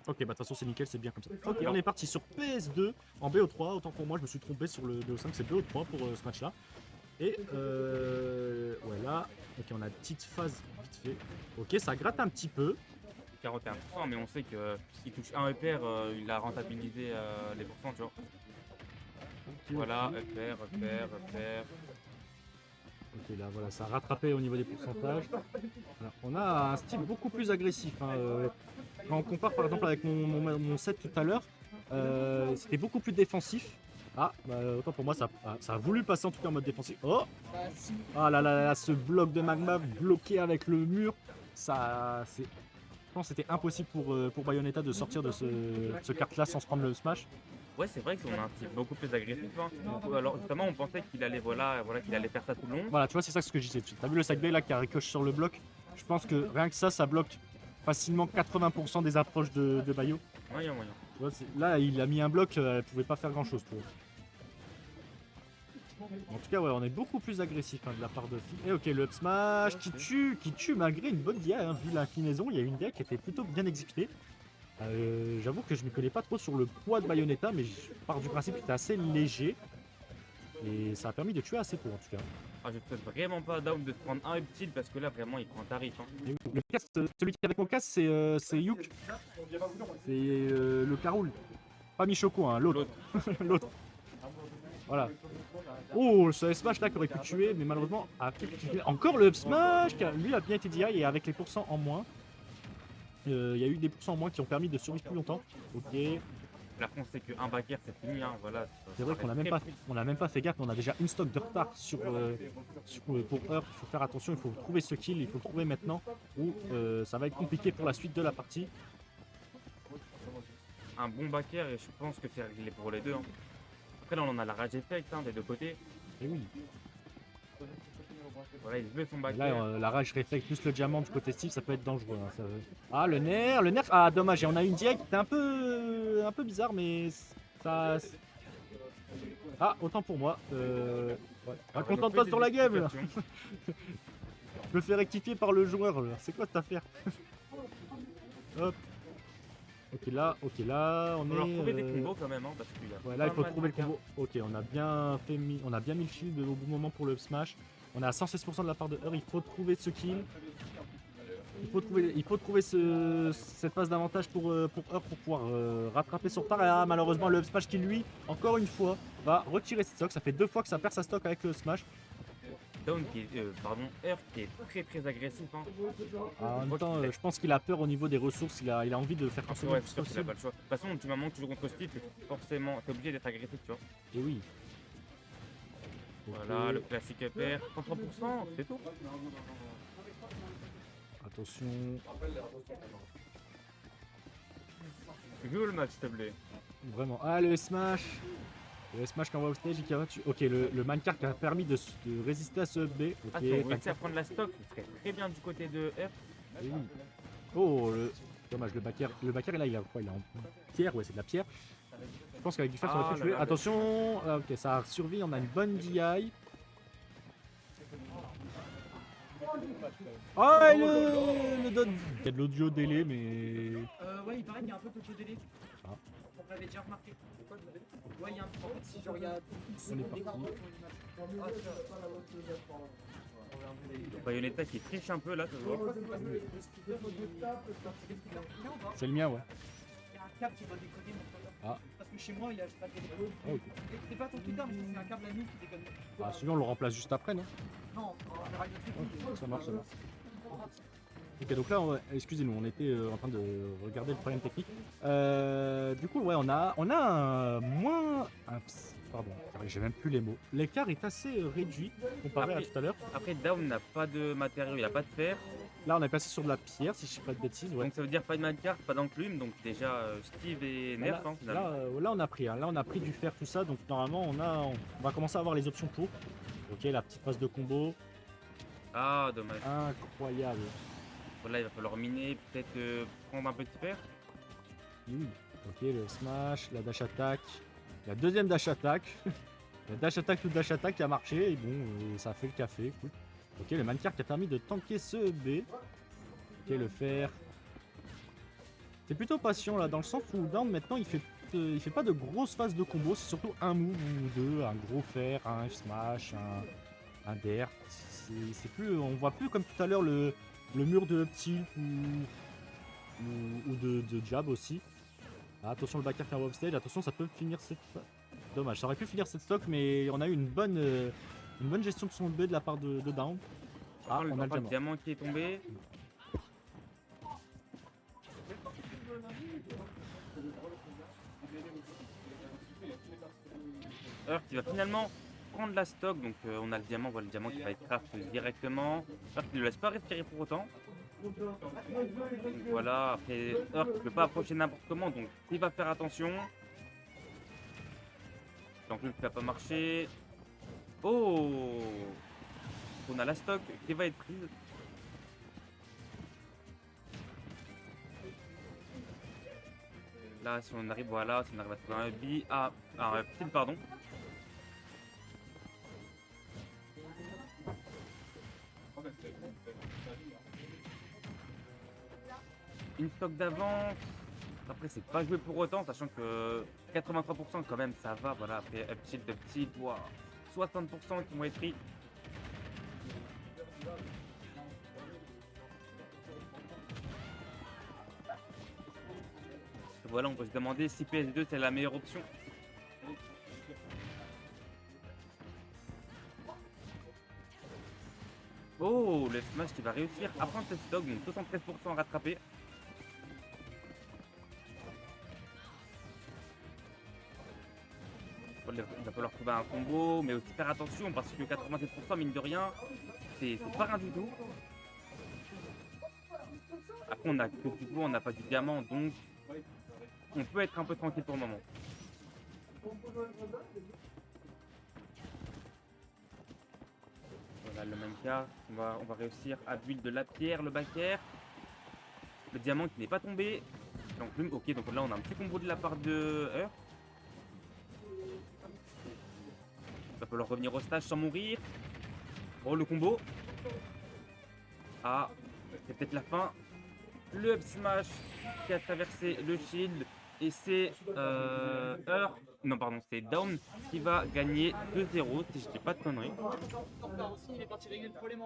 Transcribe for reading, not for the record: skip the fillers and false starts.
Ok, bah de toute façon c'est nickel, c'est bien comme ça. Ok, on est parti sur PS2 en BO3. Autant pour moi, je me suis trompé sur le BO5, c'est BO3 pour ce match-là. Et voilà. Ok, on a une petite phase vite fait. Ok, ça gratte un petit peu. 41%, mais on sait que s'il touche un EPR, il a rentabilisé les pourcents, tu vois. Ok, Voilà, ok. EPR, EPR, EPR. Ok, là voilà, ça a rattrapé au niveau des pourcentages. Voilà. On a un style beaucoup plus agressif. Hein, quand on compare par exemple avec mon set tout à l'heure, c'était beaucoup plus défensif. Ah, bah, autant pour moi, ça a voulu passer en tout cas en mode défensif. Oh, ah là là là, ce bloc de magma bloqué avec le mur, ça, c'est, je pense que c'était impossible pour Bayonetta de sortir de ce carte-là sans se prendre le smash. Ouais, c'est vrai qu'on a un style beaucoup plus agressif. Hein. Alors justement, on pensait qu'il allait, voilà, qu'il allait faire ça tout le long. Voilà, tu vois, c'est ça ce que je disais. T'as vu le side B là qui a ricoché sur le bloc? Je pense que rien que ça bloque facilement 80% des approches de Bayo. Moyen, moyen. Tu vois, là, il a mis un bloc, elle pouvait pas faire grand chose, tu vois. En tout cas, ouais, on est beaucoup plus agressif hein, de la part de Fi. Et ok, le up smash qui tue malgré une bonne DI, hein, vu l'inclinaison. Il y a une DI qui était plutôt bien exécutée. J'avoue que je ne connais pas trop sur le poids de Bayonetta, mais je pars du principe qu'il était assez léger. Et ça a permis de tuer assez tôt en tout cas. Ah, je souhaite vraiment pas Down de se prendre un uptilt parce que là, vraiment, il prend un tarif. Hein. Et le cast, celui qui est avec mon casque, c'est Yuk. C'est le Karoul. Pas Michoko, hein, l'autre. L'autre. Voilà. Oh, ce smash là qui aurait pu tuer, mais malheureusement, encore le up smash, car lui a bien été DI et avec les pourcents en moins. Il y a eu des pourcents en moins qui ont permis de survivre plus longtemps. Ok. La France, c'est qu'un backer, c'est fini. Hein, voilà, C'est vrai qu'on n'a même pas fait gaffe, mais on a déjà une stock de retard pour Earth. Il faut faire attention, il faut trouver ce kill, il faut le trouver maintenant, ou ça va être compliqué pour la suite de la partie. Un bon backer, et je pense que c'est réglé pour les deux. Hein. Après, là, on en a la rage effect hein, des deux côtés. Et oui. Voilà, il veut son backer. Là, la rage réflexe plus le diamant du côté Steve, ça peut être dangereux. Hein, ça... Ah, le nerf. Ah, dommage. Et on a une DI qui était un peu bizarre, mais ça. Ah, autant pour moi. Ouais. Ah, contente-toi sur la game là. Je me fais rectifier par le joueur. C'est quoi cette affaire? Hop. Ok là, on On est. leur trouver des combos quand même, hein, parce qu'il y a Ouais, là il faut pas mal trouver le de combo. Ok, on a bien mis le shield au bon moment pour le up smash. On est à 116% de la part de Heur, il faut trouver ce kill. Il faut trouver cette phase d'avantage pour Heur pour pouvoir rattraper son retard. Et là, malheureusement, le up smash qui, lui, encore une fois, va retirer cette stock. Ça fait 2 fois que ça perd sa stock avec le smash. Down qui est, Earth qui est très agressif. Hein. En même temps, je pense qu'il a peur au niveau des ressources. Il a envie de faire consommer Ouais, le plus c'est sûr qu'il a possible. pas le choix. De toute façon, du moment que tu joues contre Steve, forcément, t'es obligé d'être agressif, tu vois. Et oui. Voilà, le classique EPR, 33%, c'est tout. Attention. Joue le match, s'il te plaît. Vraiment. Ah, le smash. Le smash qui envoie au stage et qui va tuer. Ok, le minecart qui a permis de résister à ce B. Ok, Ah, si on réussit à prendre la stock, ce serait très bien du côté de Earth. oui. Oh, dommage, le backer là, il a quoi? Il a en pierre, ouais, c'est de la pierre. Je pense qu'avec du fer, ça va plus tuer. Attention. Ah, ok, ça a survécu, on a une bonne DI. Oh, le don. Il y a de l'audio délai, mais. Ouais, il paraît qu'il y a un peu de délai. Ah. On l'avait déjà remarqué. Ouais, il y a un peu. En fait, si genre il y a. On est parti. Bayonetta qui triche un peu là, tu vois. C'est le mien, ouais. Il y a un câble qui doit déconner. Ah. Parce que chez moi, il a pas de télé. Ah, ok. C'est pas ton Twitter, mais c'est un câble à nous qui déconne. Ah, sinon, on le remplace juste après, non? Non, on verra une autre truc. Ça marche. Ok, donc là, excusez-nous, on était en train de regarder le problème technique. Du coup, ouais, on a un moins... Pardon, j'ai même plus les mots. L'écart est assez réduit comparé à tout à l'heure. Après, Down n'a pas de matériaux, il a pas de fer. Là, on est passé sur de la pierre, si je ne dis pas de bêtises. Ouais. Donc ça veut dire pas de minecart, pas d'enclume. Donc déjà, Steve et Nerf, hein, finalement. Là, on a pris. Hein. Là, on a pris du fer, tout ça. Donc normalement, on va commencer à avoir les options pour. Ok, la petite phase de combo. Ah, dommage. Incroyable. Voilà, il va falloir miner, peut-être prendre un petit fer. Oui. Ok, le smash, la dash attack. La deuxième dash attack. La dash attack ou dash attack qui a marché. Et bon, ça a fait le café. Écoute. Ok, le minecart qui a permis de tanker ce B. Ok, le fer. C'est plutôt patient là, dans le sens où Down maintenant il fait pas de grosses phases de combo, c'est surtout un move ou deux, un gros fer, un F smash, un DR. C'est plus, on voit plus comme tout à l'heure le mur de up tilt ou de jab aussi. Ah, attention le back air qui arrive off stage, attention ça peut finir cette... Dommage, ça aurait pu finir cette stock mais on a eu une bonne gestion de son B de la part de Down. Ah, on a le diamant. diamant qui est tombé. Earth qui va finalement prendre la stock, donc on a le diamant, voilà le diamant qui va être craft directement. Earth ne le laisse pas respirer pour autant. Donc voilà, après Earth ne peut pas approcher n'importe comment, donc il va faire attention. Donc le va pas marcher. Oh, on a la stock qui va être prise. Là, si on arrive, voilà, si on arrive à trouver un B, un pile, pardon. Une stock d'avance. Après, c'est pas joué pour autant, sachant que 83% quand même, ça va. Voilà, après, up tilt, wow. 60% qui vont être pris. Voilà, on peut se demander si PS2 c'est la meilleure option. Oh, le smash qui va réussir à prendre cette stock, donc 73% rattrapé. Il va falloir trouver un combo, mais aussi faire attention parce que 87% mine de rien, c'est pas rien du tout. Après on a que du coup, on n'a pas du diamant, donc on peut être un peu tranquille pour le moment. Voilà le même cas, on va réussir à build de la pierre, le back air. Le diamant qui n'est pas tombé. Donc, ok, donc là on a un petit combo de la part de Earth. Il va falloir revenir au stage sans mourir. Oh le combo. Ah, c'est peut-être la fin. Le up smash qui a traversé le shield. Et c'est Earth, non pardon, c'est Down qui va gagner 2-0 si je dis pas de conneries. Il est parti régler le problème en bas.